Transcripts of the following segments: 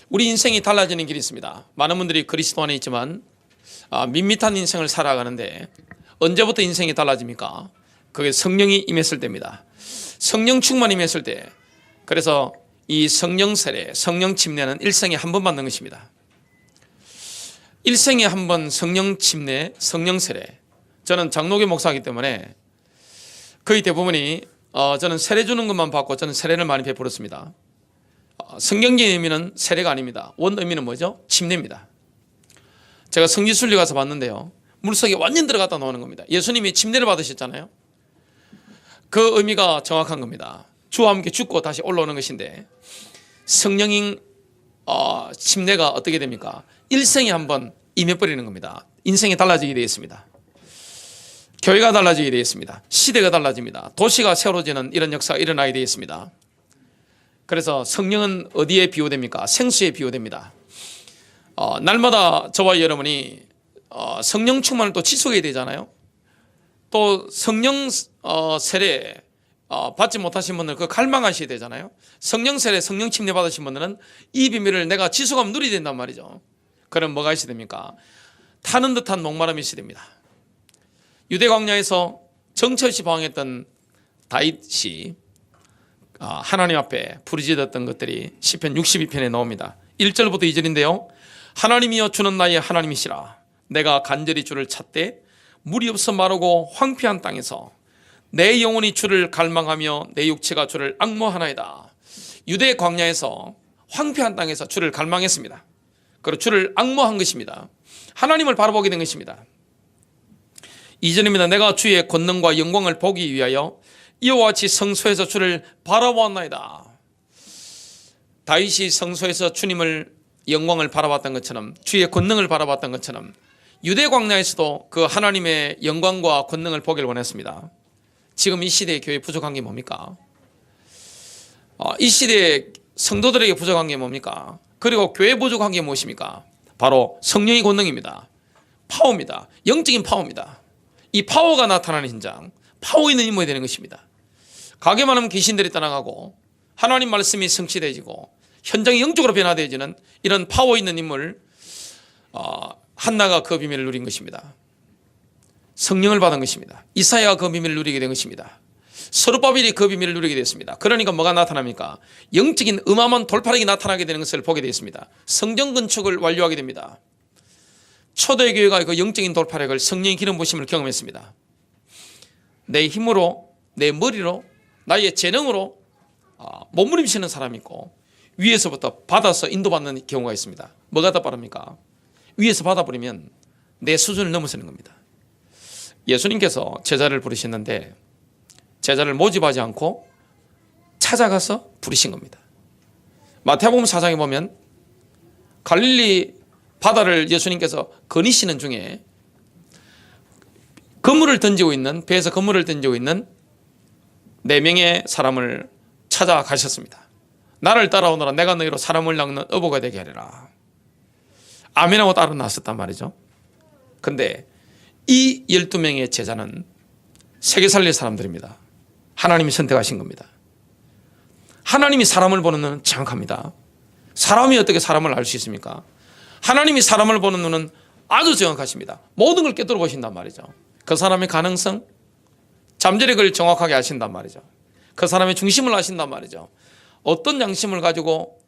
우리 인생이 달라지는 길이 있습니다. 많은 분들이 그리스도 안에 있지만 밋밋한 인생을 살아가는데 언제부터 인생이 달라집니까? 그게 성령이 임했을 때입니다. 성령 충만이 임했을 때. 그래서 이 성령 세례, 성령 침례는 일생에 한 번 받는 것입니다. 일생에 한 번 성령 침례, 성령 세례. 저는 장로교 목사이기 때문에 거의 대부분이 저는 세례 주는 것만 받고 저는 세례를 많이 베풀었습니다. 성경적인 의미는 세례가 아닙니다. 원 의미는 뭐죠? 침례입니다. 제가 성지순례 가서 봤는데요, 물속에 완전 들어갔다 나오는 겁니다. 예수님이 침례를 받으셨잖아요. 그 의미가 정확한 겁니다. 주와 함께 죽고 다시 올라오는 것인데, 성령인 침례가 어떻게 됩니까? 일생에 한 번 임해버리는 겁니다. 인생이 달라지게 되어 있습니다. 교회가 달라지게 되어 있습니다. 시대가 달라집니다. 도시가 세워지는 이런 역사가 일어나게 되어 있습니다. 그래서 성령은 어디에 비유됩니까? 생수에 비유됩니다. 날마다 저와 여러분이 성령 충만을 또 지속해야 되잖아요. 또 성령 세례 받지 못하신 분들은 그 갈망하셔야 되잖아요. 성령 세례, 성령 침례 받으신 분들은 이 비밀을 내가 지속하면 누리게 된단 말이죠. 그럼 뭐가 있어야 됩니까? 타는 듯한 목마름이 있어야 됩니다. 유대 광야에서 정처없이 방황했던 다윗이 하나님 앞에 부르짖었던 것들이 시편 62편에 나옵니다. 1절부터 2절인데요. 하나님이여 주는 나의 하나님이시라. 내가 간절히 주를 찾되 물이 없어 마르고 황폐한 땅에서 내 영혼이 주를 갈망하며 내 육체가 주를 앙모하나이다. 유대 광야에서 황폐한 땅에서 주를 갈망했습니다. 그리고 주를 앙모한 것입니다. 하나님을 바라보게 된 것입니다. 2절입니다. 내가 주의 권능과 영광을 보기 위하여 이와 같이 성소에서 주를 바라보았나이다. 다윗이 성소에서 주님을 영광을 바라봤던 것처럼, 주의 권능을 바라봤던 것처럼 유대 광야에서도 그 하나님의 영광과 권능을 보기를 원했습니다. 지금 이 시대의 교회 부족한 게 뭡니까? 이 시대의 성도들에게 부족한 게 뭡니까? 그리고 교회 부족한 게 무엇입니까? 바로 성령의 권능입니다. 파워입니다. 영적인 파워입니다. 이 파워가 나타나는 현장, 파워 있는 인물이 되는 것입니다. 가게만 하면 귀신들이 떠나가고 하나님 말씀이 성취되어지고 현장이 영적으로 변화되어지는 이런 파워 있는 인물, 한나가 그 비밀을 누린 것입니다. 성령을 받은 것입니다. 이사야가 그 비밀을 누리게 된 것입니다. 스룹바벨이 그 비밀을 누리게 됐습니다. 그러니까 뭐가 나타납니까? 영적인 어마어마한 돌파력이 나타나게 되는 것을 보게 되었습니다. 성전 건축을 완료하게 됩니다. 초대교회가 그 영적인 돌파력을, 성령의 기름 부심을 경험했습니다. 내 힘으로, 내 머리로, 나의 재능으로 몸부림치는 사람이 있고 위에서부터 받아서 인도받는 경우가 있습니다. 뭐가 더 빠릅니까? 위에서 받아버리면 내 수준을 넘어서는 겁니다. 예수님께서 제자를 부르셨는데 제자를 모집하지 않고 찾아가서 부르신 겁니다. 마태복음 4장에 보면 갈릴리 바다를 예수님께서 거니시는 중에 그물을 던지고 있는, 배에서 그물을 던지고 있는 4명의 사람을 찾아가셨습니다. 나를 따라오너라. 내가 너희로 사람을 낚는 어부가 되게 하리라. 아멘하고 따라 나섰단 말이죠. 근데 이 12명의 제자는 세계 살릴 사람들입니다. 하나님이 선택하신 겁니다. 하나님이 사람을 보는 눈은 정확합니다. 사람이 어떻게 사람을 알 수 있습니까? 하나님이 사람을 보는 눈은 아주 정확하십니다. 모든 걸 꿰뚫어 보신단 말이죠. 그 사람의 가능성, 잠재력을 정확하게 아신단 말이죠. 그 사람의 중심을 아신단 말이죠. 어떤 양심을 가지고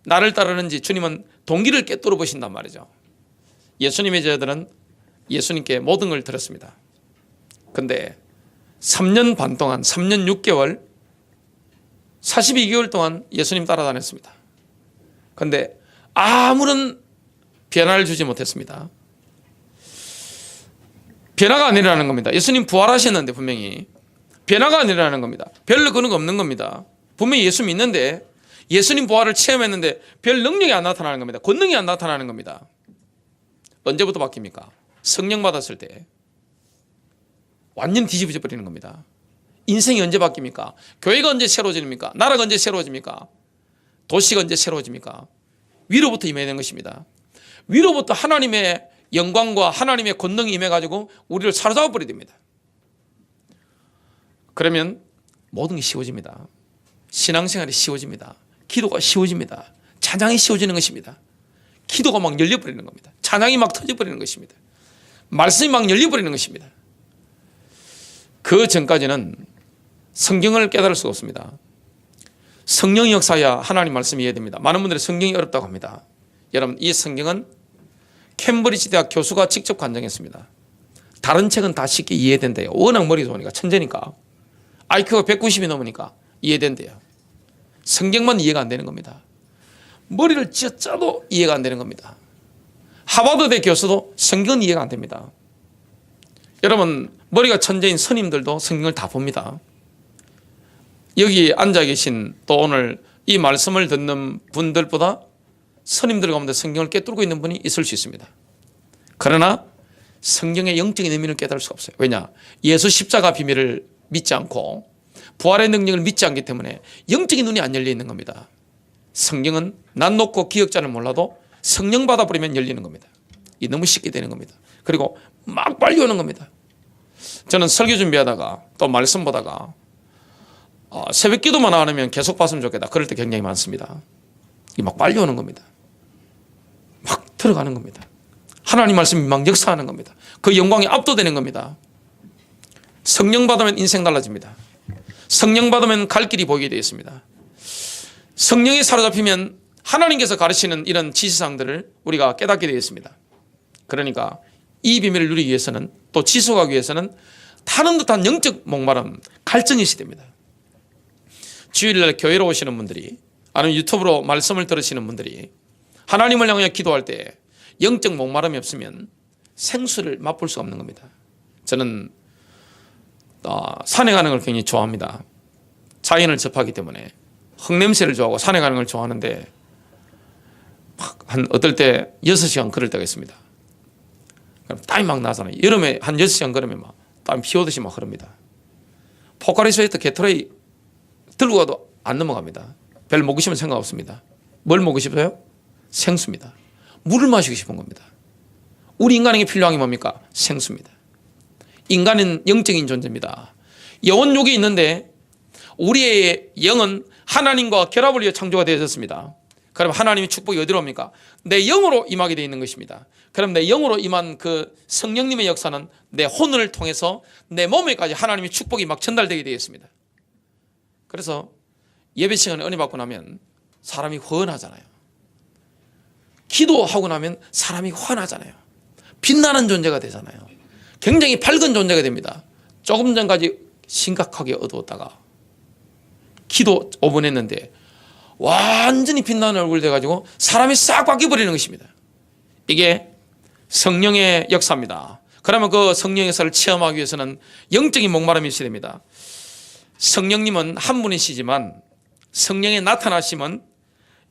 나를 따르는지 주님은 동기를 꿰뚫어 보신단 말이죠. 예수님의 제자들은 예수님께 모든 걸 들었습니다. 근데 3년 반 동안, 3년 6개월, 42개월 동안 예수님 따라다녔습니다. 근데 아무런 변화를 주지 못했습니다. 변화가 안 일어나는 겁니다. 예수님 부활하셨는데 분명히 변화가 안 일어나는 겁니다. 별로 그런 거 없는 겁니다. 분명히 예수 믿는데 예수님 부활을 체험했는데 별 능력이 안 나타나는 겁니다. 권능이 안 나타나는 겁니다. 언제부터 바뀝니까? 성령 받았을 때 완전히 뒤집어져 버리는 겁니다. 인생이 언제 바뀝니까? 교회가 언제 새로워집니까? 나라가 언제 새로워집니까? 도시가 언제 새로워집니까? 위로부터 임해야 되는 것입니다. 위로부터 하나님의 영광과 하나님의 권능이 임해가지고 우리를 사로잡아 버려야 됩니다. 그러면 모든 게 쉬워집니다. 신앙생활이 쉬워집니다. 기도가 쉬워집니다. 찬양이 씌워지는 것입니다. 기도가 막 열려버리는 겁니다. 찬양이 막 터져버리는 것입니다. 말씀이 막 열려버리는 것입니다. 그 전까지는 성경을 깨달을 수가 없습니다. 성령의 역사야 하나님 말씀이 이해됩니다. 많은 분들이 성경이 어렵다고 합니다. 여러분, 이 성경은 캠브리지 대학 교수가 직접 관장했습니다. 다른 책은 다 쉽게 이해된대요. 워낙 머리 좋으니까, 천재니까. IQ가 190이 넘으니까 이해된대요. 성경만 이해가 안 되는 겁니다. 머리를 쥐어짜도 이해가 안 되는 겁니다. 하버드대 교수도 성경은 이해가 안 됩니다. 여러분, 머리가 천재인 스님들도 성경을 다 봅니다. 여기 앉아 계신 또 오늘 이 말씀을 듣는 분들보다 스님들 가운데 성경을 깨뚫고 있는 분이 있을 수 있습니다. 그러나 성경의 영적인 의미를 깨달을 수가 없어요. 왜냐? 예수 십자가 비밀을 믿지 않고 부활의 능력을 믿지 않기 때문에 영적인 눈이 안 열려 있는 겁니다. 성경은 난 놓고 기억자를 몰라도 성령 받아버리면 열리는 겁니다. 이 너무 쉽게 되는 겁니다. 그리고 막 빨리 오는 겁니다. 저는 설교 준비하다가 또 말씀 보다가 새벽 기도만 안 하면 계속 봤으면 좋겠다. 그럴 때 굉장히 많습니다. 이게 막 빨리 오는 겁니다. 막 들어가는 겁니다. 하나님 말씀이 막 역사하는 겁니다. 그 영광이 압도되는 겁니다. 성령 받으면 인생 달라집니다. 성령 받으면 갈 길이 보이게 되어 있습니다. 성령에 사로잡히면 하나님께서 가르치는 이런 지시사항들을 우리가 깨닫게 되어 있습니다. 그러니까 이 비밀을 누리기 위해서는, 또 지속하기 위해서는 타는 듯한 영적 목마름, 갈증이 시됩니다. 주일날 교회로 오시는 분들이, 아니면 유튜브로 말씀을 들으시는 분들이 하나님을 향해 기도할 때 영적 목마름이 없으면 생수를 맛볼 수가 없는 겁니다. 저는 산에 가는 걸 굉장히 좋아합니다. 자연을 접하기 때문에 흙냄새를 좋아하고 산에 가는 걸 좋아하는데 한 어떨 때 6시간 걸을 때가 있습니다. 그럼 땀이 막 나잖아요. 여름에 한 6시간 걸으면 막 땀이 피 오듯이 막 흐릅니다. 포카리 스웨이트 게토레이 들고 가도 안 넘어갑니다. 별 먹고 싶으면 생각 없습니다. 뭘 먹고 싶어요? 생수입니다. 물을 마시고 싶은 겁니다. 우리 인간에게 필요한 게 뭡니까? 생수입니다. 인간은 영적인 존재입니다. 영혼욕이 있는데 우리의 영은 하나님과 결합을 위해 창조가 되어졌습니다. 그럼 하나님의 축복이 어디로 옵니까? 내 영으로 임하게 되어 있는 것입니다. 그럼 내 영으로 임한 그 성령님의 역사는 내 혼을 통해서 내 몸에까지 하나님의 축복이 막 전달되게 되어 있습니다. 그래서 예배 시간에 은혜 받고 나면 사람이 헌하잖아요. 기도하고 나면 사람이 환하잖아요. 빛나는 존재가 되잖아요. 굉장히 밝은 존재가 됩니다. 조금 전까지 심각하게 어두웠다가 기도 5분 했는데 완전히 빛나는 얼굴 돼가지고 사람이 싹 바뀌어버리는 것입니다. 이게 성령의 역사입니다. 그러면 그 성령의 역사를 체험하기 위해서는 영적인 목마름이 있어야 됩니다. 성령님은 한 분이시지만 성령의 나타나심은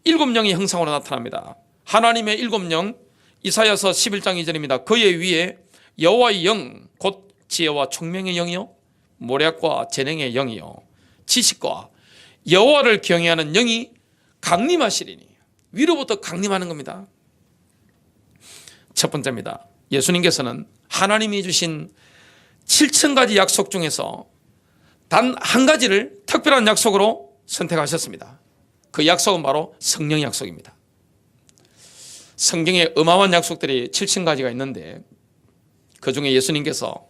7영의 형상으로 나타납니다. 하나님의 7영, 이사야서 11장 2절입니다. 그의 위에 여호와의 영, 곧 지혜와 총명의 영이요, 모략과 재능의 영이요, 지식과 여호와를 경외하는 영이 강림하시리니. 위로부터 강림하는 겁니다. 첫 번째입니다. 예수님께서는 하나님이 주신 7,000가지 약속 중에서 단 한 가지를 특별한 약속으로 선택하셨습니다. 그 약속은 바로 성령의 약속입니다. 성경에 어마어마한 약속들이 7,000가지가 있는데 그 중에 예수님께서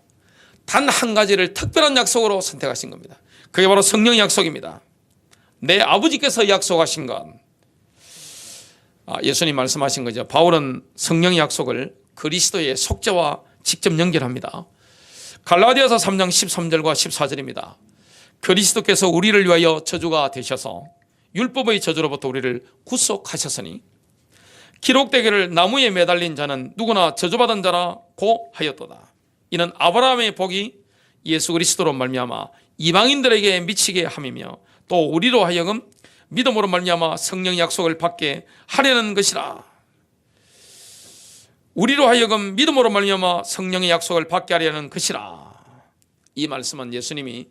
단 한 가지를 특별한 약속으로 선택하신 겁니다. 그게 바로 성령의 약속입니다. 내 아버지께서 약속하신 것, 예수님 말씀하신 거죠. 바울은 성령의 약속을 그리스도의 속죄와 직접 연결합니다. 갈라디아서 3장 13절과 14절입니다. 그리스도께서 우리를 위하여 저주가 되셔서 율법의 저주로부터 우리를 구속하셨으니 기록되기를 나무에 매달린 자는 누구나 저주받은 자라고 하였도다. 이는 아브라함의 복이 예수 그리스도로 말미암아 이방인들에게 미치게 함이며 또 우리로 하여금 믿음으로 말미암아 성령의 약속을 받게 하려는 것이라. 우리로 하여금 믿음으로 말미암아 성령의 약속을 받게 하려는 것이라. 이 말씀은 예수님이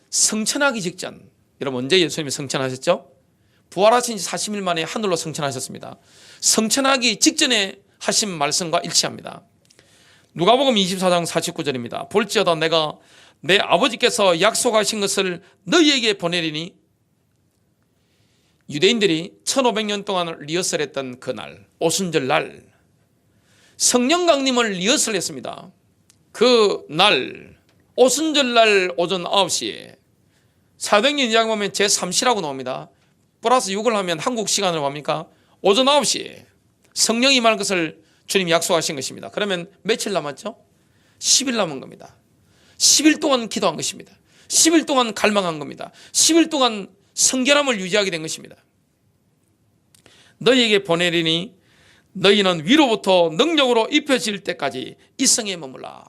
성천하기 직전, 여러분 언제 예수님이 성천하셨죠? 부활하신 지 40일 만에 하늘로 성천하셨습니다. 성천하기 직전에 하신 말씀과 일치합니다. 누가복음 24장 49절입니다. 볼지어다 내가 내 아버지께서 약속하신 것을 너희에게 보내리니 유대인들이 1500년 동안 리허설했던 그날, 오순절 날 성령 강림을 리허설했습니다. 그 날 오순절 날 오전 9시에 사도행전 2장 보면 제3시라고 나옵니다. 플러스 6을 하면 한국 시간으로 뭡니까? 오전 9시에 성령이 임할 것을 주님이 약속하신 것입니다. 그러면 며칠 남았죠? 10일 남은 겁니다. 10일 동안 기도한 것입니다. 10일 동안 갈망한 겁니다. 10일 동안 성결함을 유지하게 된 것입니다. 너희에게 보내리니 너희는 위로부터 능력으로 입혀질 때까지 이 성에 머물라.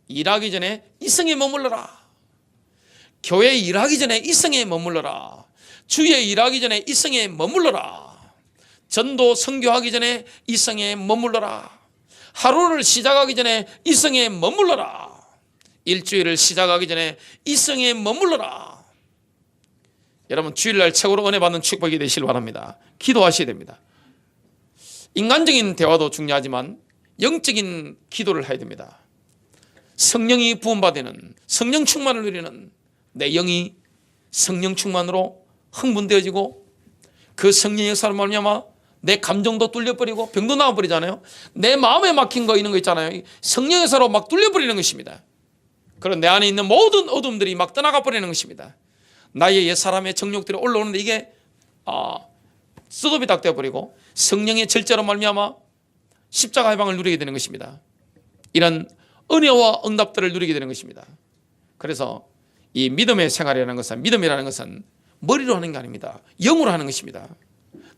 일하기 전에 이 성에 머물러라. 교회 일하기 전에 이 성에 머물러라. 주에 일하기 전에 이 성에 머물러라. 전도 선교하기 전에 이 성에 머물러라. 하루를 시작하기 전에 이 성에 머물러라. 일주일을 시작하기 전에 이 성에 머물러라. 여러분 주일날 최고로 은혜 받는 축복이 되시길 바랍니다. 기도하셔야 됩니다. 인간적인 대화도 중요하지만 영적인 기도를 해야 됩니다. 성령이 부음받는 성령 충만을 누리는 내 영이 성령 충만으로 흥분되어지고 그 성령의 역사로 말미암아 내 감정도 뚫려버리고 병도 나와버리잖아요. 내 마음에 막힌 거 이런 거 있잖아요. 성령의 역사로 막 뚫려버리는 것입니다. 그런 내 안에 있는 모든 어둠들이 막 떠나가 버리는 것입니다. 나의 옛사람의 정욕들이 올라오는데 이게 쏟업이 딱 되어버리고 성령의 절제로 말미암아 십자가 해방을 누리게 되는 것입니다. 이런 은혜와 응답들을 누리게 되는 것입니다. 그래서 이 믿음의 생활이라는 것은, 믿음이라는 것은 머리로 하는 게 아닙니다. 영으로 하는 것입니다.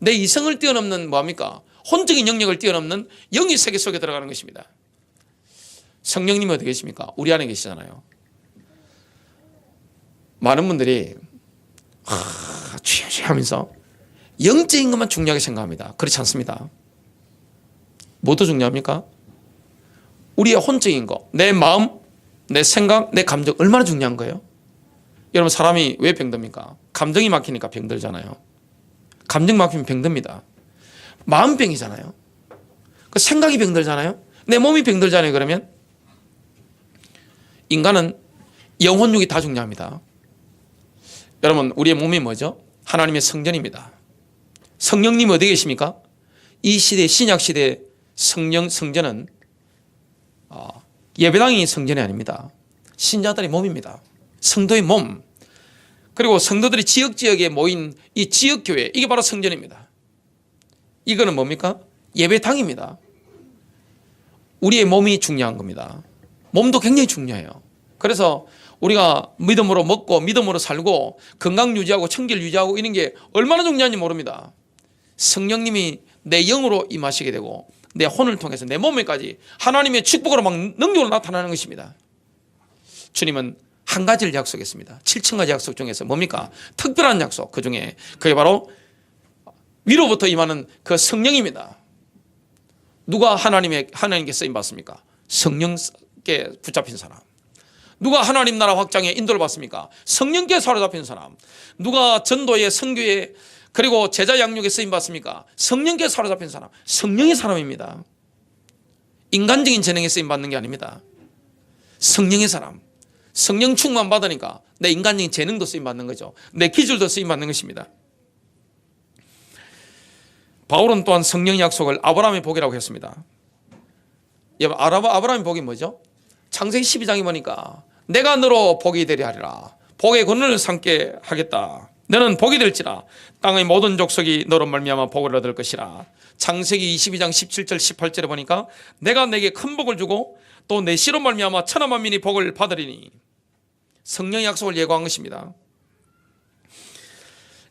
내 이성을 뛰어넘는 뭐합니까? 혼적인 영역을 뛰어넘는 영의 세계 속에 들어가는 것입니다. 성령님이 어디 계십니까? 우리 안에 계시잖아요. 많은 분들이 취하면서 영적인 것만 중요하게 생각합니다. 그렇지 않습니다. 뭐도 중요합니까? 우리의 혼적인 거, 내 마음, 내 생각, 내 감정 얼마나 중요한 거예요? 여러분 사람이 왜 병듭니까? 감정이 막히니까 병들잖아요. 감정 막히면 병듭니다. 마음병이잖아요. 그 생각이 병들잖아요. 내 몸이 병들잖아요. 그러면 인간은 영혼육이 다 중요합니다. 여러분 우리의 몸이 뭐죠? 하나님의 성전입니다. 성령님 어디 계십니까? 이 시대 신약시대 성전은 예배당이 성전이 아닙니다. 신자들의 몸입니다. 성도의 몸. 그리고 성도들이 지역에 모인 이 지역교회, 이게 바로 성전입니다. 이거는 뭡니까? 예배당입니다. 우리의 몸이 중요한 겁니다. 몸도 굉장히 중요해요. 그래서 우리가 믿음으로 먹고 믿음으로 살고 건강 유지하고 청결 유지하고 이런 게 얼마나 중요한지 모릅니다. 성령님이 내 영으로 임하시게 되고 내 혼을 통해서 내 몸에까지 하나님의 축복으로 막 능력으로 나타나는 것입니다. 주님은 한 가지를 약속했습니다. 7,000가지 약속 중에서 뭡니까? 특별한 약속. 그 중에 그게 바로 위로부터 임하는 그 성령입니다. 누가 하나님께 쓰임 받습니까? 성령께 붙잡힌 사람. 누가 하나님 나라 확장에 인도를 받습니까? 성령께 사로잡힌 사람. 누가 전도에 선교에 그리고 제자 양육에 쓰임 받습니까? 성령께 사로잡힌 사람. 성령의 사람입니다. 인간적인 재능에 쓰임 받는 게 아닙니다. 성령의 사람. 성령 충만 받으니까 내 인간적인 재능도 쓰임 받는 거죠. 내 기술도 쓰임 받는 것입니다. 바울은 또한 성령 약속을 아브라함의 복이라고 했습니다. 아브라함의 복이 뭐죠? 창세기 12장에 보니까 내가 너로 복이 되리 하리라. 복의 권능을 삼게 하겠다. 너는 복이 될지라. 땅의 모든 족속이 너로 말미암아 복을 얻을 것이라. 창세기 22장 17절 18절에 보니까 내가 내게 큰 복을 주고 또 내 씨로 말미암아 천하 만민이 복을 받으리니. 성령의 약속을 예고한 것입니다.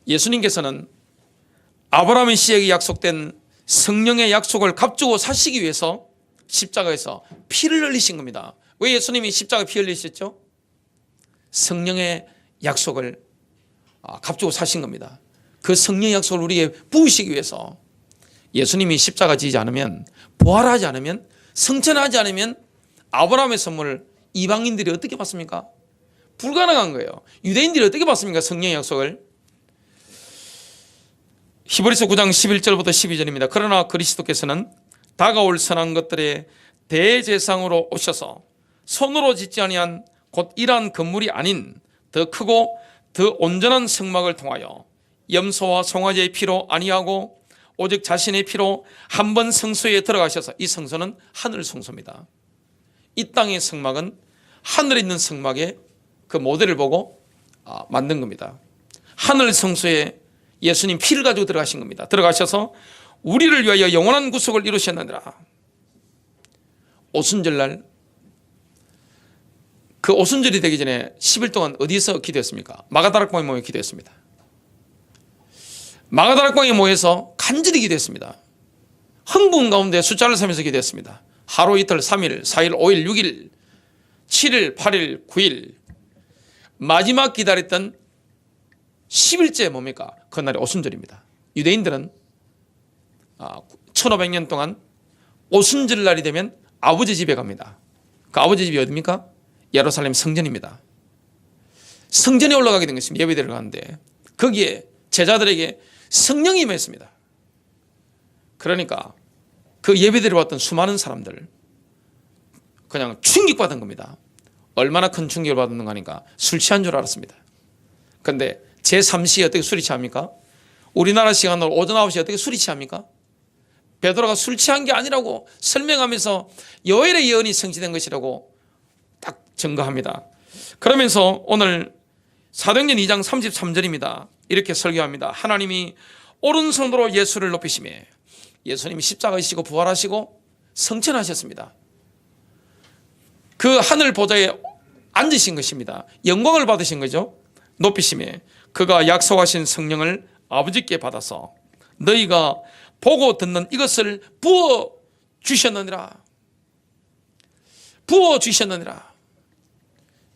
예수님께서는 아브라함의 씨에게 약속된 성령의 약속을 값주고 사시기 위해서 십자가에서 피를 흘리신 겁니다. 왜 예수님이 십자가에 피 흘리셨죠? 성령의 약속을 값주고 사신 겁니다. 그 성령의 약속을 우리에게 부으시기 위해서 예수님이 십자가 지지 않으면, 부활하지 않으면, 성천하지 않으면 아브라함의 선물을 이방인들이 어떻게 받습니까? 불가능한 거예요. 유대인들이 어떻게 받습니까? 성령의 약속을. 히브리서 9장 11절부터 12절입니다. 그러나 그리스도께서는 다가올 선한 것들의 대제사장으로 오셔서 손으로 짓지 아니한 곧 이러한 건물이 아닌 더 크고 더 온전한 성막을 통하여 염소와 송아지의 피로 아니하고 오직 자신의 피로 한 번 성소에 들어가셔서, 이 성소는 하늘 성소입니다. 이 땅의 성막은 하늘에 있는 성막의 그 모델을 보고 만든 겁니다. 하늘 성소에 예수님 피를 가지고 들어가신 겁니다. 들어가셔서 우리를 위하여 영원한 구속을 이루셨느니라. 오순절날, 그 오순절이 되기 전에 10일 동안 어디서 기도했습니까? 마가다락방에 모여 기도했습니다. 마가다락방에 모여서 간절히 기도했습니다. 흥분 가운데 숫자를 세면서 기도했습니다. 하루 이틀 3일 4일 5일 6일 7일 8일 9일 마지막 기다렸던 10일째 뭡니까? 그날이 오순절입니다. 유대인들은 1500년 동안 오순절날이 되면 아버지 집에 갑니다. 그 아버지 집이 어디입니까? 예루살렘 성전입니다. 성전에 올라가게 된 것입니다. 예배드리러 가는데 거기에 제자들에게 성령이 임했습니다. 그러니까 그 예배드리러 왔던 수많은 사람들 그냥 충격받은 겁니다. 얼마나 큰 충격을 받았는가 하니까 술 취한 줄 알았습니다. 그런데 제3시에 어떻게 술이 취합니까? 우리나라 시간으로 오전 9시에 어떻게 술이 취합니까? 베드로가 술 취한 게 아니라고 설명하면서 요엘의 예언이 성취된 것이라고 딱 증거합니다. 그러면서 오늘 사도행전 2장 33절입니다. 이렇게 설교합니다. 하나님이 오른손으로 예수를 높이시매 예수님이 십자가에 지시고 부활하시고 성천하셨습니다. 그 하늘 보좌에 앉으신 것입니다. 영광을 받으신 거죠. 높이시매 그가 약속하신 성령을 아버지께 받아서 너희가 보고 듣는 이것을 부어주셨느니라. 부어주셨느니라.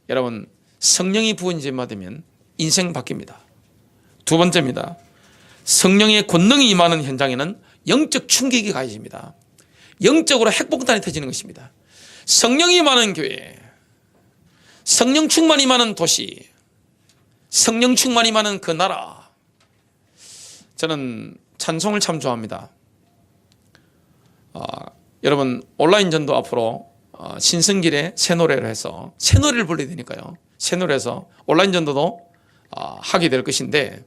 여러분, 성령이 부은 죄만 되면 인생 바뀝니다. 두 번째입니다. 성령의 권능이 임하는 현장에는 영적 충격이 가해집니다. 영적으로 핵폭탄이 터지는 것입니다. 성령이 임하는 교회, 성령 충만이 임하는 도시, 성령 충만이 임하는 그 나라. 저는 찬송을 참 좋아합니다. 여러분 온라인 전도 앞으로 신성길에 새 노래를 해서 새 노래를 불러야 되니까요. 새 노래에서 온라인 전도도 하게 될 것인데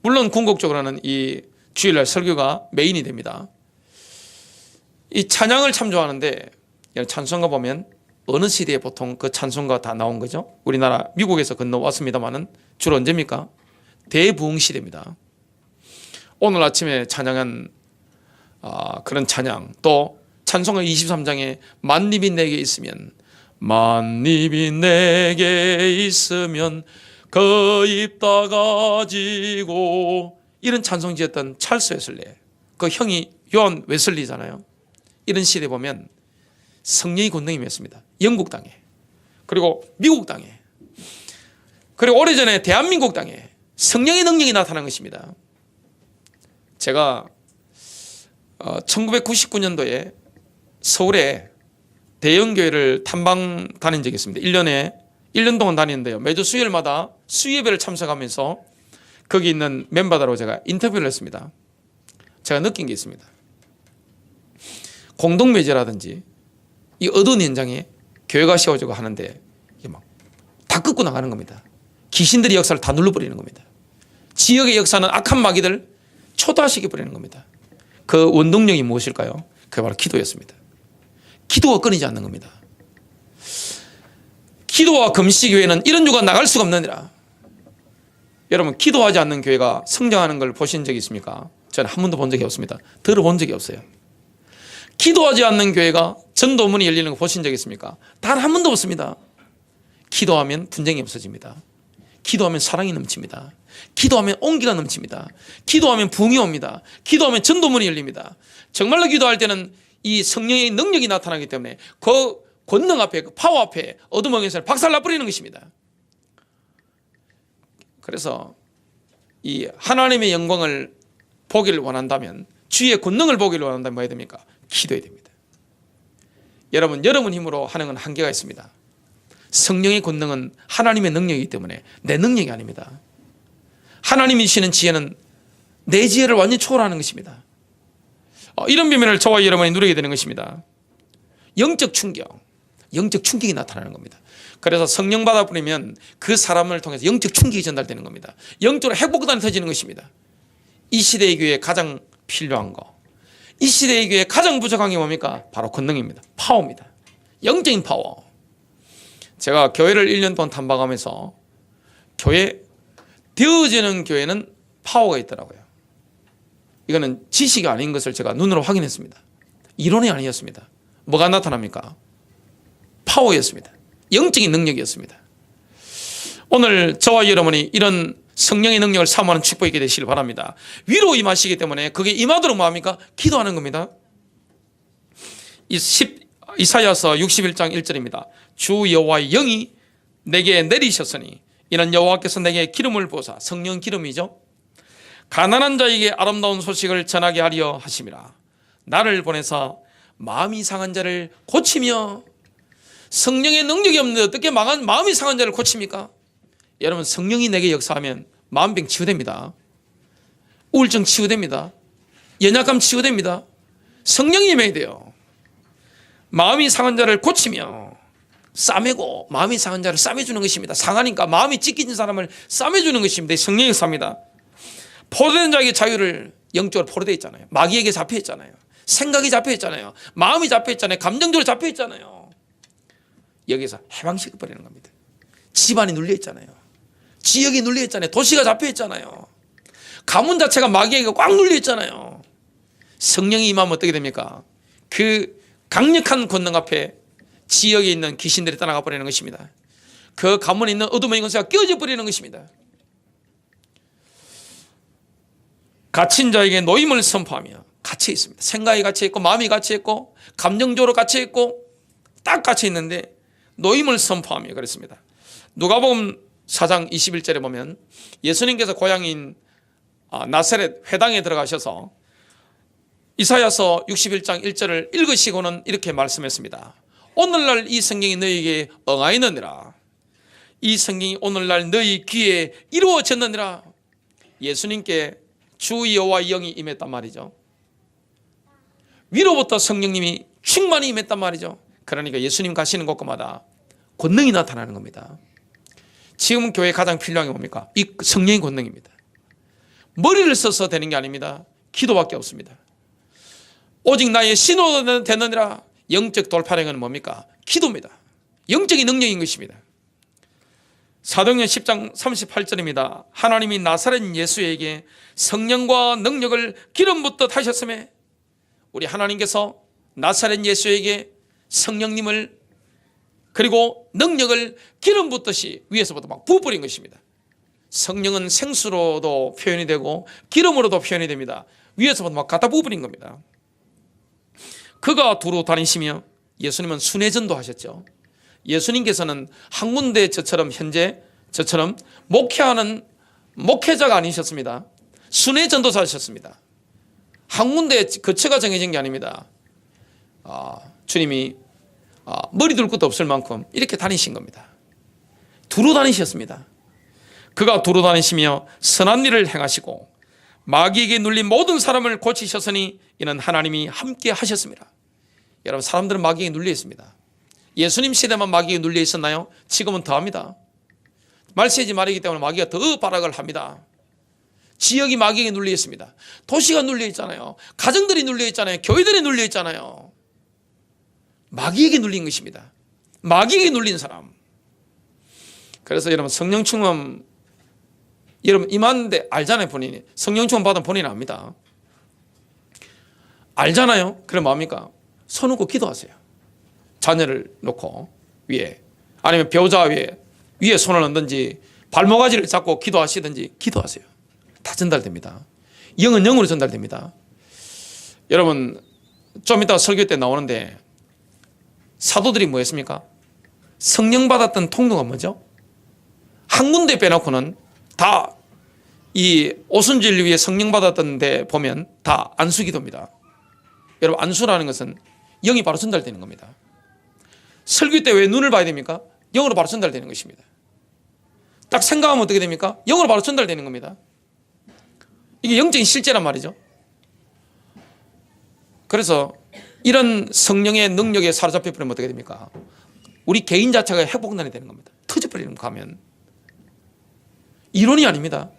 물론 궁극적으로는 이 주일날 설교가 메인이 됩니다. 이 찬양을 참 좋아하는데 찬송가 보면 어느 시대에 보통 그 찬송가 다 나온 거죠? 우리나라 미국에서 건너왔습니다만은 주로 언제입니까? 대부흥 시대입니다. 오늘 아침에 찬양한 그런 찬양, 또 찬송가 23장에 만입이 내게 있으면 만입이 내게 있으면 그 입 다 가지고, 이런 찬송 지었던 찰스 웨슬리, 그 형이 요한 웨슬리잖아요. 이런 시대 보면 성령의 권능이 임했습니다. 영국 땅에, 그리고 미국 땅에, 그리고 오래전에 대한민국 땅에 성령의 능력이 나타난 것입니다. 제가 1999년도에 서울에 대형교회를 탐방 다닌 적이 있습니다. 1년 동안 다니는데요. 매주 수요일마다 수요예배를 참석하면서 거기 있는 멤버들하고 제가 인터뷰를 했습니다. 제가 느낀 게 있습니다. 공동묘지라든지 이 어두운 현장에 교회가 세워지고 하는데 이게 막 다 끄고 나가는 겁니다. 귀신들이 역사를 다 눌러버리는 겁니다. 지역의 역사는 악한 마귀들 초토화시켜버리는 겁니다. 그 원동력이 무엇일까요? 그게 바로 기도였습니다. 기도가 끊이지 않는 겁니다. 기도와 금식 교회는 이런 교회가 나갈 수가 없느니라. 여러분, 기도하지 않는 교회가 성장하는 걸 보신 적이 있습니까? 저는 한 번도 본 적이 없습니다. 들어본 적이 없어요. 기도하지 않는 교회가 전도문이 열리는 거 보신 적이 있습니까? 단 한 번도 없습니다. 기도하면 분쟁이 없어집니다. 기도하면 사랑이 넘칩니다. 기도하면 온기가 넘칩니다. 기도하면 부흥이 옵니다. 기도하면 전도문이 열립니다. 정말로 기도할 때는 이 성령의 능력이 나타나기 때문에 그 권능 앞에, 그 파워 앞에 어두멍에 서 박살나버리는 것입니다. 그래서 이 하나님의 영광을 보기를 원한다면, 주의 권능을 보기를 원한다면 뭐 해야 됩니까? 기도해야 됩니다. 여러분 힘으로 하는 건 한계가 있습니다. 성령의 권능은 하나님의 능력이기 때문에 내 능력이 아닙니다. 하나님이 주시는 지혜는 내 지혜를 완전히 초월하는 것입니다. 이런 비밀을 저와 여러분이 누리게 되는 것입니다. 영적 충격이 나타나는 겁니다. 그래서 성령 받아버리면 그 사람을 통해서 영적 충격이 전달되는 겁니다. 영적으로 핵폭탄이 터지는 것입니다. 이 시대의 교회에 가장 필요한 거, 이 시대의 교회에 가장 부족한 게 뭡니까? 바로 권능입니다. 파워입니다. 영적인 파워. 제가 교회를 1년 동안 탐방하면서 교회, 되어지는 교회는 파워가 있더라고요. 이거는 지식이 아닌 것을 제가 눈으로 확인했습니다. 이론이 아니었습니다. 뭐가 나타납니까? 파워였습니다. 영적인 능력이었습니다. 오늘 저와 여러분이 이런 성령의 능력을 사모하는 축복이 있게 되시길 바랍니다. 위로 임하시기 때문에 그게 임하도록 뭐합니까? 기도하는 겁니다. 이사야서 61장 1절입니다. 주 여호와의 영이 내게 내리셨으니 이는 여호와께서 내게 기름을 부으사, 성령 기름이죠, 가난한 자에게 아름다운 소식을 전하게 하려 하심이라. 나를 보내사 마음이 상한 자를 고치며. 성령의 능력이 없는데 어떻게 마음이 상한 자를 고칩니까? 여러분, 성령이 내게 역사하면 마음병 치유됩니다. 우울증 치유됩니다. 연약감 치유됩니다. 성령이 임해야 돼요. 마음이 상한 자를 고치며 싸매고, 마음이 상한 자를 싸매주는 것입니다. 상하니까 마음이 찢겨진 사람을 싸매주는 것입니다. 성령이 삽니다. 포로된 자에게 자유를, 영적으로 포로되어 있잖아요. 마귀에게 잡혀 있잖아요. 생각이 잡혀 있잖아요. 마음이 잡혀 있잖아요. 감정적으로 잡혀 있잖아요. 여기서 해방시켜 버리는 겁니다. 집안이 눌려 있잖아요. 지역이 눌려 있잖아요. 도시가 잡혀 있잖아요. 가문 자체가 마귀에게 꽉 눌려 있잖아요. 성령이 임하면 어떻게 됩니까? 그 강력한 권능 앞에 지역에 있는 귀신들이 떠나가 버리는 것입니다. 그 가문에 있는 어둠의 권세가 깨어져 버리는 것입니다. 갇힌 자에게 노임을 선포하며, 갇혀 있습니다. 생각이 갇혀 있고, 마음이 갇혀 있고, 감정적으로 갇혀 있고, 딱 갇혀 있는데 노임을 선포하며 그랬습니다. 누가복음 4장 21절에 보면 예수님께서 고향인 나사렛 회당에 들어가셔서 이사야서 61장 1절을 읽으시고는 이렇게 말씀했습니다. 오늘날 이 성경이 너희에게 응하였느니라. 이 성경이 오늘날 너희 귀에 이루어졌느니라. 예수님께 주 여호와의 영이 임했단 말이죠. 위로부터 성령님이 충만히 임했단 말이죠. 그러니까 예수님 가시는 곳마다 권능이 나타나는 겁니다. 지금 교회에 가장 필요한 게 뭡니까? 이 성령의 권능입니다. 머리를 써서 되는 게 아닙니다. 기도밖에 없습니다. 오직 나의 신호가 되느니라. 영적 돌파력은 뭡니까? 기도입니다. 영적인 능력인 것입니다. 사도행전 10장 38절입니다. 하나님이 나사렛 예수에게 성령과 능력을 기름 붓듯 하셨음에, 우리 하나님께서 나사렛 예수에게 성령님을 그리고 능력을 기름 붓듯이 위에서부터 막 부어버린 것입니다. 성령은 생수로도 표현이 되고 기름으로도 표현이 됩니다. 위에서부터 막 갖다 부어버린 겁니다. 그가 두루 다니시며, 예수님은 순회전도 하셨죠. 예수님께서는 한 군데 현재 저처럼 목회하는 목회자가 아니셨습니다. 순회전도사 하셨습니다. 한 군데 거처가 정해진 게 아닙니다. 주님이 머리 둘 것도 없을 만큼 이렇게 다니신 겁니다. 두루 다니셨습니다. 그가 두루 다니시며 선한 일을 행하시고 마귀에게 눌린 모든 사람을 고치셨으니 이는 하나님이 함께 하셨습니다. 여러분, 사람들은 마귀에게 눌려 있습니다. 예수님 시대만 마귀에게 눌려 있었나요? 지금은 더합니다. 말세지 말이기 때문에 마귀가 더 발악을 합니다. 지역이 마귀에게 눌려 있습니다. 도시가 눌려 있잖아요. 가정들이 눌려 있잖아요. 교회들이 눌려 있잖아요. 마귀에게 눌린 것입니다. 마귀에게 눌린 사람. 그래서 여러분, 성령 충만 여러분 임하는데 알잖아요. 본인이 성령 충만 받은 본인은 압니다. 알잖아요. 그럼 뭡니까? 손 놓고 기도하세요. 자녀를 놓고 위에, 아니면 배우자 위에 손을 얹든지 발목아지를 잡고 기도하시든지 기도하세요. 다 전달됩니다. 영은 영으로 전달됩니다. 여러분, 좀 이따 설교 때 나오는데 사도들이 뭐 했습니까? 성령 받았던 통로가 뭐죠? 한 군데 빼놓고는 다 이 오순절 위에 성령 받았던 데 보면 다 안수기도입니다. 여러분, 안수라는 것은 영이 바로 전달되는 겁니다. 설교 때 왜 눈을 봐야 됩니까? 영으로 바로 전달되는 것입니다. 딱 생각하면 어떻게 됩니까? 영으로 바로 전달되는 겁니다. 이게 영적인 실제란 말이죠. 그래서 이런 성령의 능력에 사로잡혀 버리면 어떻게 됩니까? 우리 개인 자체가 회복난이 되는 겁니다. 터져버리는 거 가면. 이론이 아닙니다.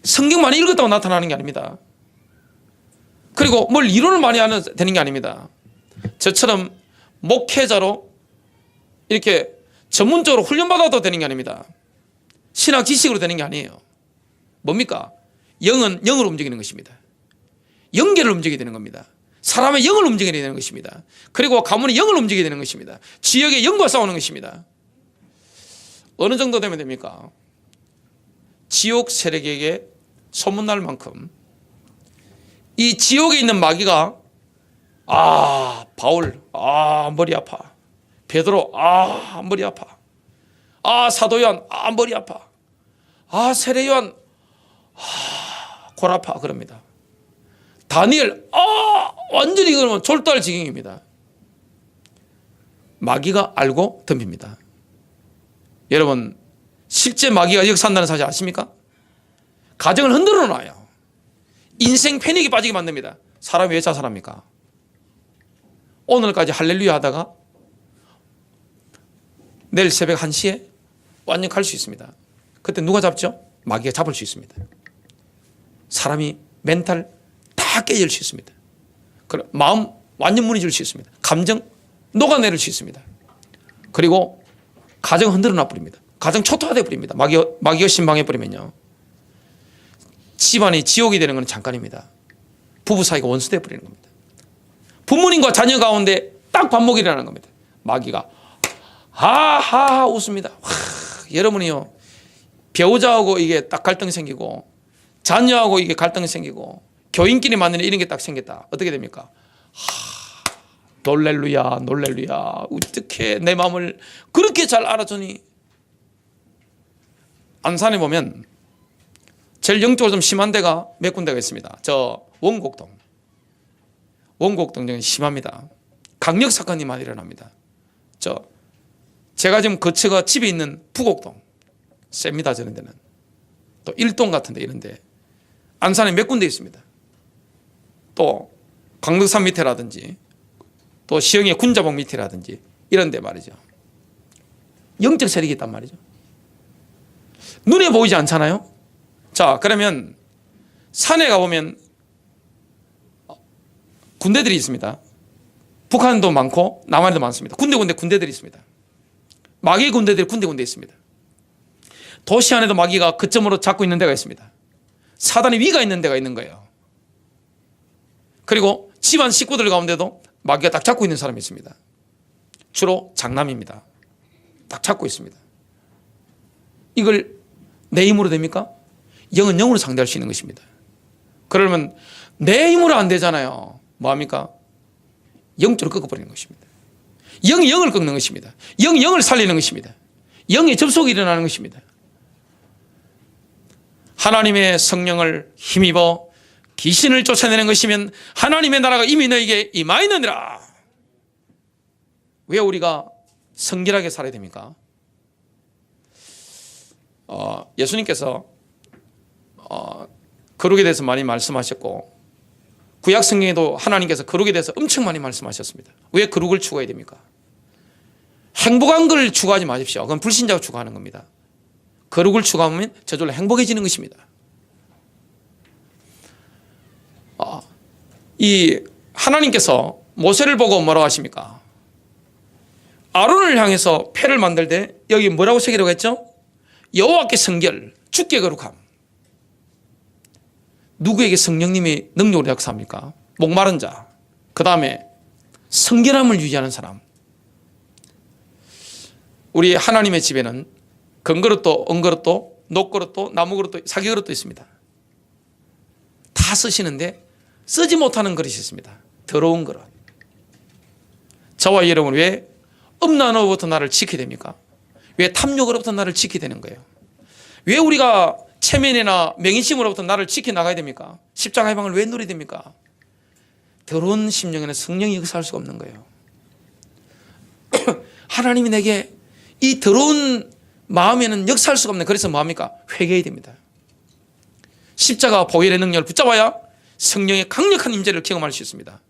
성경 많이 읽었다고 나타나는 게 아닙니다. 그리고 뭘 이론을 많이 하는 되는 게 아닙니다. 저처럼 목회자로 이렇게 전문적으로 훈련받아도 되는 게 아닙니다. 신학 지식으로 되는 게 아니에요. 뭡니까? 영은 영으로 움직이는 것입니다. 영계를 움직이게 되는 겁니다. 사람의 영을 움직이게 되는 것입니다. 그리고 가문의 영을 움직이게 되는 것입니다. 지역의 영과 싸우는 것입니다. 어느 정도 되면 됩니까? 지옥 세력에게 소문날 만큼 이 지옥에 있는 마귀가 바울 머리 아파, 베드로 머리 아파, 사도 요한 머리 아파, 세례 요한 골 아파 그럽니다. 다니엘 완전히 그러면 졸도할 지경입니다. 마귀가 알고 덤빕니다. 여러분 실제 마귀가 역사한다는 사실 아십니까? 가정을 흔들어 놔요. 인생 패닉에 빠지게 만듭니다. 사람이 왜 자살합니까? 오늘까지 할렐루야 하다가 내일 새벽 1시에 완전 갈 수 있습니다. 그때 누가 잡죠? 마귀가 잡을 수 있습니다. 사람이 멘탈 다 깨질 수 있습니다. 마음 완전 무너질 수 있습니다. 감정 녹아내릴 수 있습니다. 그리고 가정 흔들어 놔버립니다. 가정 초토화돼 버립니다. 마귀가 신방해 버리면요. 집안이 지옥이 되는 건 잠깐입니다. 부부 사이가 원수돼 버리는 겁니다. 부모님과 자녀 가운데 딱 반목이 일어나는 겁니다. 마귀가 하하하 웃습니다. 여러분이요 배우자하고 이게 딱 갈등이 생기고 자녀하고 이게 갈등이 생기고 교인끼리 만나는 이런 게 딱 생겼다. 어떻게 됩니까? 놀렐루야 놀렐루야 어떻게 내 마음을 그렇게 잘 알아주니. 안산에 보면 제일 영적으로 좀 심한 데가 몇 군데가 있습니다. 저 원곡동 중에 심합니다. 강력 사건이 많이 일어납니다. 제가 지금 거처가 집에 있는 부곡동 셉니다. 저런 데는 또 일동 같은 데 이런데 안산에 몇 군데 있습니다. 또 광덕산 밑에라든지 또 시흥의 군자봉 밑에라든지 이런 데 말이죠. 영적 세력이 있단 말이죠. 눈에 보이지 않잖아요. 자, 그러면 산에 가보면 군대들이 있습니다. 북한도 많고 남한도 많습니다. 군대들이 있습니다. 마귀 군대들이 군데 있습니다. 도시 안에도 마귀가 거점으로 잡고 있는 데가 있습니다. 사단의 위가 있는 데가 있는 거예요. 그리고 집안 식구들 가운데도 마귀가 딱 잡고 있는 사람이 있습니다. 주로 장남입니다. 딱 잡고 있습니다. 이걸 내 힘으로 됩니까? 영은 영으로 상대할 수 있는 것입니다. 그러면 내 힘으로 안 되잖아요. 뭐합니까? 영적으로 꺾어버리는 것입니다. 영이 영을 꺾는 것입니다. 영이 영을 살리는 것입니다. 영의 접속이 일어나는 것입니다. 하나님의 성령을 힘입어 귀신을 쫓아내는 것이면 하나님의 나라가 이미 너에게 임하 있느니라. 왜 우리가 성결하게 살아야 됩니까? 예수님께서 거룩에 대해서 많이 말씀하셨고 구약 성경에도 하나님께서 거룩에 대해서 엄청 많이 말씀하셨습니다. 왜 거룩을 추구해야 됩니까? 행복한 걸 추구하지 마십시오. 그건 불신자가 추구하는 겁니다. 거룩을 추구하면 저절로 행복해지는 것입니다. 이 하나님께서 모세를 보고 뭐라고 하십니까? 아론을 향해서 패를 만들 때 여기 뭐라고 새기라고 했죠? 여호와께 성결, 주께 거룩함. 누구에게 성령님이 능력으로 역사합니까? 목마른 자, 그 다음에 성결함을 유지하는 사람. 우리 하나님의 집에는 금그릇도, 은그릇도, 녹그릇도, 나무그릇도, 사기그릇도 있습니다. 다 쓰시는데 쓰지 못하는 그릇이 있습니다. 더러운 그릇. 저와 여러분 왜 음란으로부터 나를 지켜야 됩니까? 왜 탐욕으로부터 나를 지켜야 되는 거예요? 왜 우리가 체면이나 명예심으로부터 나를 지켜나가야 됩니까? 십자가의 방을 왜 누려야 됩니까? 더러운 심령에는 성령이 역사할 수가 없는 거예요. 하나님이 내게 이 더러운 마음에는 역사할 수가 없는, 그래서 뭐합니까? 회개해야 됩니다. 십자가 보혈의 능력을 붙잡아야 성령의 강력한 임재를 경험할 수 있습니다.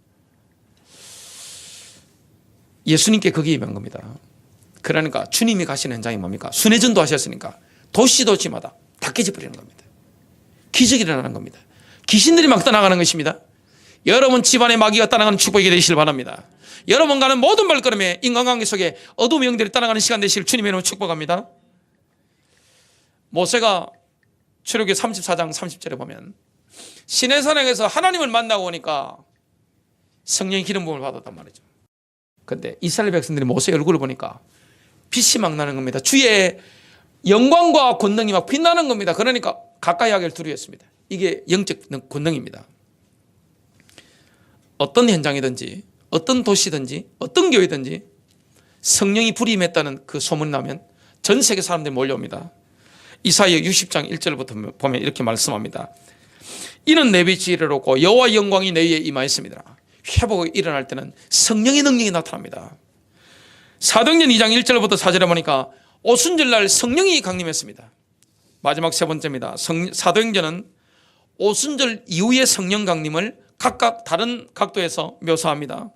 예수님께 거기에 임한 겁니다. 그러니까 주님이 가시는 현장이 뭡니까? 순회전도 하셨으니까 도시마다 다 깨져버리는 겁니다. 기적이 일어나는 겁니다. 귀신들이 막 떠나가는 것입니다. 여러분 집안의 마귀가 떠나가는 축복이 되시길 바랍니다. 여러분 가는 모든 발걸음에 인간관계 속에 어둠의 영들이 떠나가는 시간 되시길 주님의 이름으로 축복합니다. 모세가 출애굽기 34장 30절에 보면 시내산에서 하나님을 만나고 오니까 성령의 기름 부음을 받았단 말이죠. 그런데 이스라엘 백성들이 모세의 얼굴을 보니까 빛이 막 나는 겁니다. 주의 영광과 권능이 막 빛나는 겁니다. 그러니까 가까이 하기를 두려워했습니다. 이게 영적 권능입니다. 어떤 현장이든지 어떤 도시든지 어떤 교회든지 성령이 불이 임했다는 그 소문이 나면 전 세계 사람들이 몰려옵니다. 이사야 60장 1절부터 보면 이렇게 말씀합니다. 이는 내 빛이 이르렀고 여호와의 영광이 내 위에 임하였습니다. 회복이 일어날 때는 성령의 능력이 나타납니다. 사도행전 2장 1절부터 4절에 보니까 오순절날 성령이 강림했습니다. 마지막 세 번째입니다. 사도행전은 오순절 이후의 성령 강림을 각각 다른 각도에서 묘사합니다.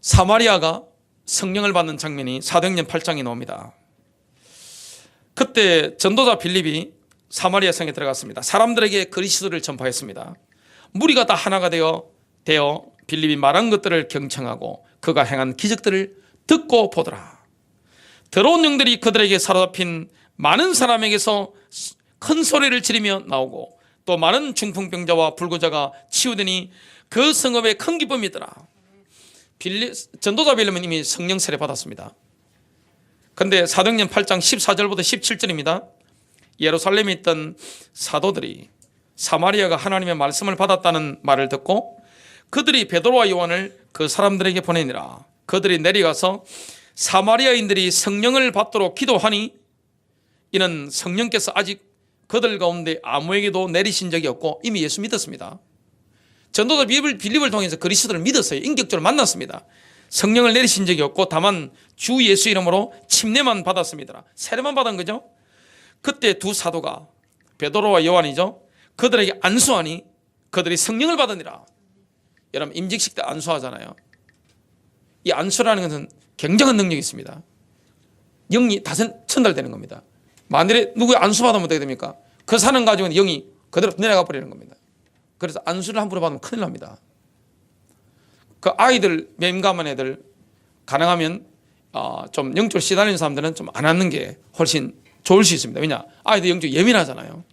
사마리아가 성령을 받는 장면이 사도행전 8장에 나옵니다. 그때 전도자 빌립이 사마리아 성에 들어갔습니다. 사람들에게 그리스도를 전파했습니다. 무리가 다 하나가 되어 빌립이 말한 것들을 경청하고 그가 행한 기적들을 듣고 보더라. 더러운 영들이 그들에게 사로잡힌 많은 사람에게서 큰 소리를 지르며 나오고 또 많은 중풍병자와 불구자가 치유되니 그 성읍에 큰 기쁨이 있더라. 전도자 빌립은 이미 성령 세례 받았습니다. 그런데 사도행전 8장 14절부터 17절입니다. 예루살렘에 있던 사도들이 사마리아가 하나님의 말씀을 받았다는 말을 듣고 그들이 베드로와 요한을 그 사람들에게 보내니라. 그들이 내려가서 사마리아인들이 성령을 받도록 기도하니 이는 성령께서 아직 그들 가운데 아무에게도 내리신 적이 없고 이미 예수 믿었습니다. 전도자 빌립을 통해서 그리스도를 믿었어요. 인격적으로 만났습니다. 성령을 내리신 적이 없고 다만 주 예수 이름으로 침례만 받았습니다. 세례만 받은 거죠. 그때 두 사도가 베드로와 요한이죠. 그들에게 안수하니 그들이 성령을 받으니라. 여러분 임직식 때 안수하잖아요. 이 안수라는 것은 굉장한 능력이 있습니다. 영이 다 전달되는 겁니다. 만일에 누구의 안수 받으면 어떻게 됩니까? 그 사람 가지고는 영이 그대로 내려가 버리는 겁니다. 그래서 안수를 함부로 받으면 큰일 납니다. 그 아이들 민감한 애들 가능하면 좀 영적으로 시달리는 사람들은 좀 안 하는 게 훨씬 좋을 수 있습니다. 왜냐? 아이들 영적으로 예민하잖아요.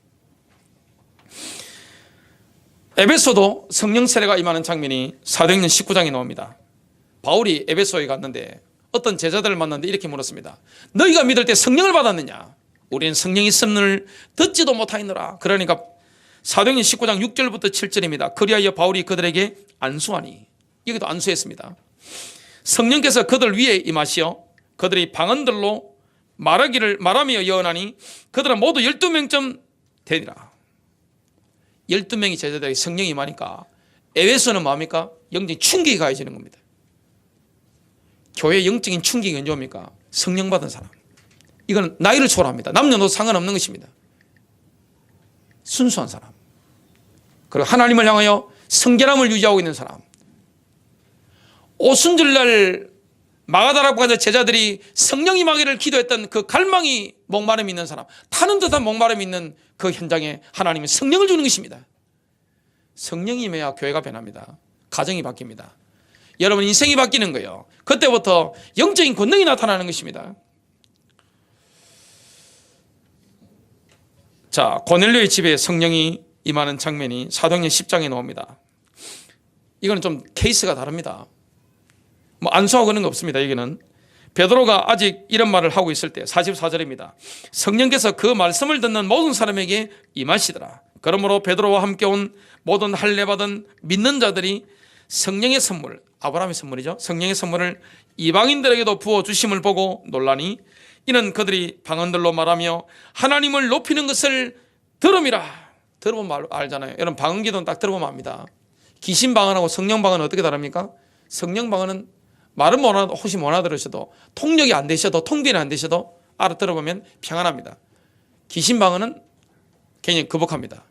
에베소도 성령 세례가 임하는 장면이 사도행전 19장에 나옵니다. 바울이 에베소에 갔는데 어떤 제자들을 만났는데 이렇게 물었습니다. 너희가 믿을 때 성령을 받았느냐? 우리는 성령이 있음을 듣지도 못하였노라. 그러니까 사도행전 19장 6절부터 7절입니다. 그리하여 바울이 그들에게 안수하니, 여기도 안수했습니다. 성령께서 그들 위에 임하시어 그들이 방언들로 말하며 예언하니 그들은 모두 12명쯤 되니라. 12명이 제자들에게 성령이 임하니까 에베소는 뭡니까? 영적인 충격이 가해지는 겁니다. 교회의 영적인 충격이 언제 옵니까? 성령 받은 사람. 이건 나이를 초월합니다. 남녀노소 상관없는 것입니다. 순수한 사람. 그리고 하나님을 향하여 성결함을 유지하고 있는 사람. 오순절날 마가다라고 하는 제자들이 성령 임하기를 기도했던 그 갈망이 목마름이 있는 사람, 타는 듯한 목마름이 있는 그 현장에 하나님은 성령을 주는 것입니다. 성령이 임해야 교회가 변합니다. 가정이 바뀝니다. 여러분 인생이 바뀌는 거예요. 그때부터 영적인 권능이 나타나는 것입니다. 자, 고넬료의 집에 성령이 임하는 장면이 사도행전 10장에 나옵니다. 이거는 좀 케이스가 다릅니다. 뭐 안수하고 그런 거 없습니다. 여기는 베드로가 아직 이런 말을 하고 있을 때 44절입니다. 성령께서 그 말씀을 듣는 모든 사람에게 임하시더라. 그러므로 베드로와 함께 온 모든 할례받은 믿는 자들이 성령의 선물, 아브라함의 선물이죠. 성령의 선물을 이방인들에게도 부어주심을 보고 놀라니 이는 그들이 방언들로 말하며 하나님을 높이는 것을 들음이라. 들어보면 알잖아요. 여러분 방언 기도는 딱 들어보면 압니다. 귀신 방언하고 성령 방언은 어떻게 다릅니까? 성령 방언은 말은 혹시 못 알아들으셔도 통역이 안 되셔도 통변이 안 되셔도 알아들어보면 평안합니다. 귀신 방언은 굉장히 거북합니다.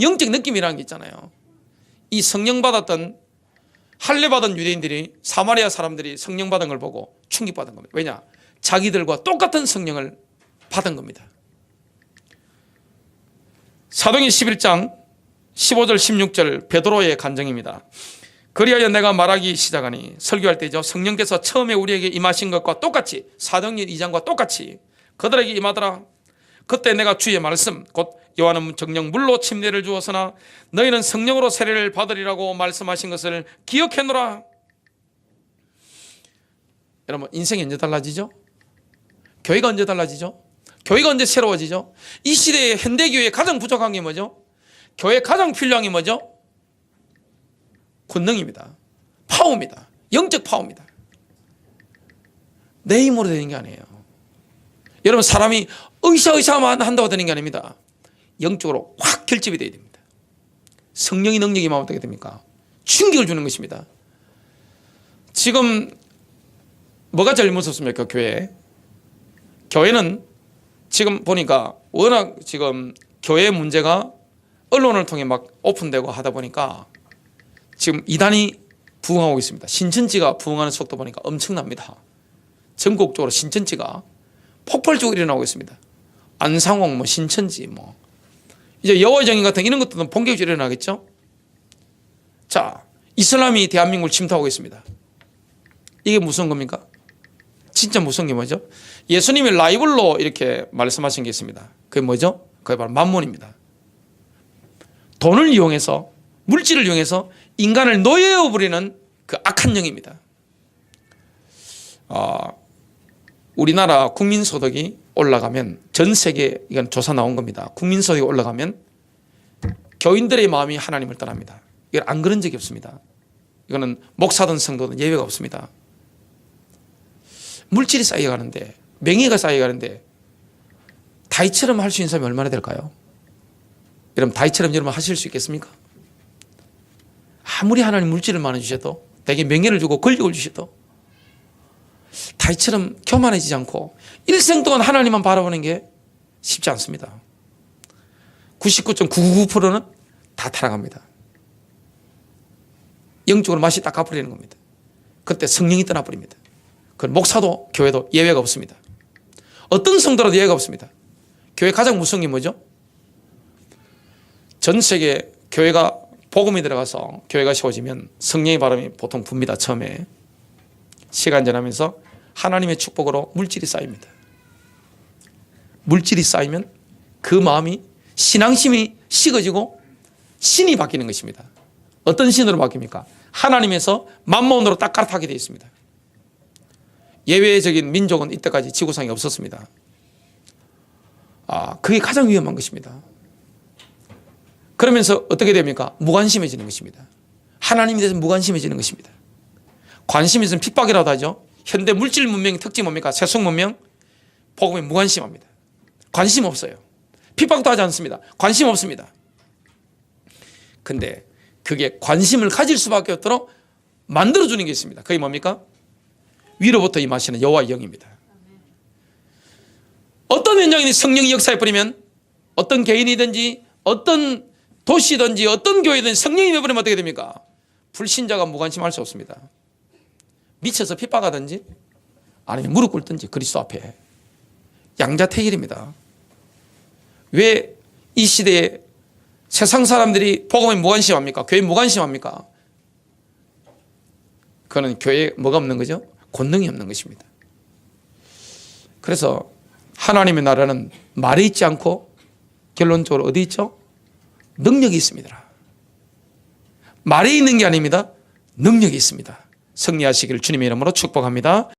영적 느낌이라는 게 있잖아요. 이 성령 받았던 할례받은 유대인들이 사마리아 사람들이 성령 받은 걸 보고 충격받은 겁니다. 왜냐? 자기들과 똑같은 성령을 받은 겁니다. 사도행전 11장 15절 16절 베드로의 간증입니다. 그리하여 내가 말하기 시작하니, 설교할 때죠, 성령께서 처음에 우리에게 임하신 것과 똑같이, 사도행전 2장과 똑같이 그들에게 임하더라. 그때 내가 주의 말씀 곧 요한은 정령 물로 침례를 주었으나 너희는 성령으로 세례를 받으리라고 말씀하신 것을 기억해놓으라. 여러분, 인생이 언제 달라지죠? 교회가 언제 달라지죠? 교회가 언제 새로워지죠? 이 시대의 현대교회에 가장 부족한 게 뭐죠? 교회에 가장 필요한 게 뭐죠? 권능입니다. 파워입니다. 영적 파워입니다. 내 힘으로 되는 게 아니에요. 여러분, 사람이 의사만 한다고 되는 게 아닙니다. 영적으로 확 결집이 돼야 됩니다. 성령의 능력이 임하면 어떻게 됩니까? 충격을 주는 것입니다. 지금 뭐가 제일 무섭습니까? 교회는 지금 보니까 워낙 지금 교회 문제가 언론을 통해 막 오픈되고 하다 보니까 지금 이단이 부흥하고 있습니다. 신천지가 부흥하는 속도 보니까 엄청납니다. 전국적으로 신천지가 폭발적으로 일어나고 있습니다. 안상홍, 신천지, 이제 여호와의 증인 같은 이런 것들은 본격적으로 일어나겠죠. 자, 이슬람이 대한민국을 침투하고 있습니다. 이게 무서운 겁니까? 진짜 무서운 게 뭐죠? 예수님이 라이벌로 이렇게 말씀하신 게 있습니다. 그게 뭐죠? 그게 바로 만몬입니다. 돈을 이용해서, 물질을 이용해서 인간을 노예어 부리는 그 악한 영입니다. 우리나라 국민소득이 올라가면, 전 세계 이건 조사 나온 겁니다. 국민소득이 올라가면 교인들의 마음이 하나님을 떠납니다. 이건 안 그런 적이 없습니다. 이거는 목사든 성도든 예외가 없습니다. 물질이 쌓여가는데, 명예가 쌓여가는데 다윗처럼 할 수 있는 사람이 얼마나 될까요? 여러분, 다윗처럼 여러분 하실 수 있겠습니까? 아무리 하나님 물질을 많이 주셔도, 대개 명예를 주고 권력을 주셔도 다윗처럼 교만해지지 않고 일생 동안 하나님만 바라보는 게 쉽지 않습니다. 99.999%는 다 타락합니다. 영적으로 맛이 딱 가버리는 겁니다. 그때 성령이 떠나버립니다. 그 목사도 교회도 예외가 없습니다. 어떤 성도라도 예외가 없습니다. 교회 가장 무서운 게 뭐죠? 전 세계 교회가 복음이 들어가서 교회가 세워지면 성령의 바람이 보통 붑니다. 처음에 시간 지나면서 하나님의 축복으로 물질이 쌓입니다. 물질이 쌓이면 그 마음이, 신앙심이 식어지고 신이 바뀌는 것입니다. 어떤 신으로 바뀝니까? 하나님에서 만몬으로 딱 갈아타게 되어 있습니다. 예외적인 민족은 이때까지 지구상에 없었습니다. 그게 가장 위험한 것입니다. 그러면서 어떻게 됩니까? 무관심해지는 것입니다. 하나님에 대해서 무관심해지는 것입니다. 관심이 있으면 핍박이라도 하죠. 현대 물질 문명의 특징이 뭡니까? 세속 문명, 복음에 무관심합니다. 관심 없어요. 핍박도 하지 않습니다. 관심 없습니다. 근데 그게 관심을 가질 수밖에 없도록 만들어주는 게 있습니다. 그게 뭡니까? 위로부터 임하시는 여호와의 영입니다. 어떤 현장이 성령이 역사해버리면, 어떤 개인이든지 어떤 도시든지 어떤 교회든지 성령이 되어버리면 어떻게 됩니까? 불신자가 무관심할 수 없습니다. 미쳐서 핍박하든지 아니면 무릎 꿇든지 그리스도 앞에 양자택일입니다. 왜 이 시대에 세상 사람들이 복음에 무관심합니까? 교회에 무관심합니까? 그거는 교회에 뭐가 없는 거죠? 권능이 없는 것입니다. 그래서 하나님의 나라는 말에 있지 않고 결론적으로 어디 있죠? 능력이 있습니다. 말에 있는 게 아닙니다. 능력이 있습니다. 승리하시기를 주님의 이름으로 축복합니다.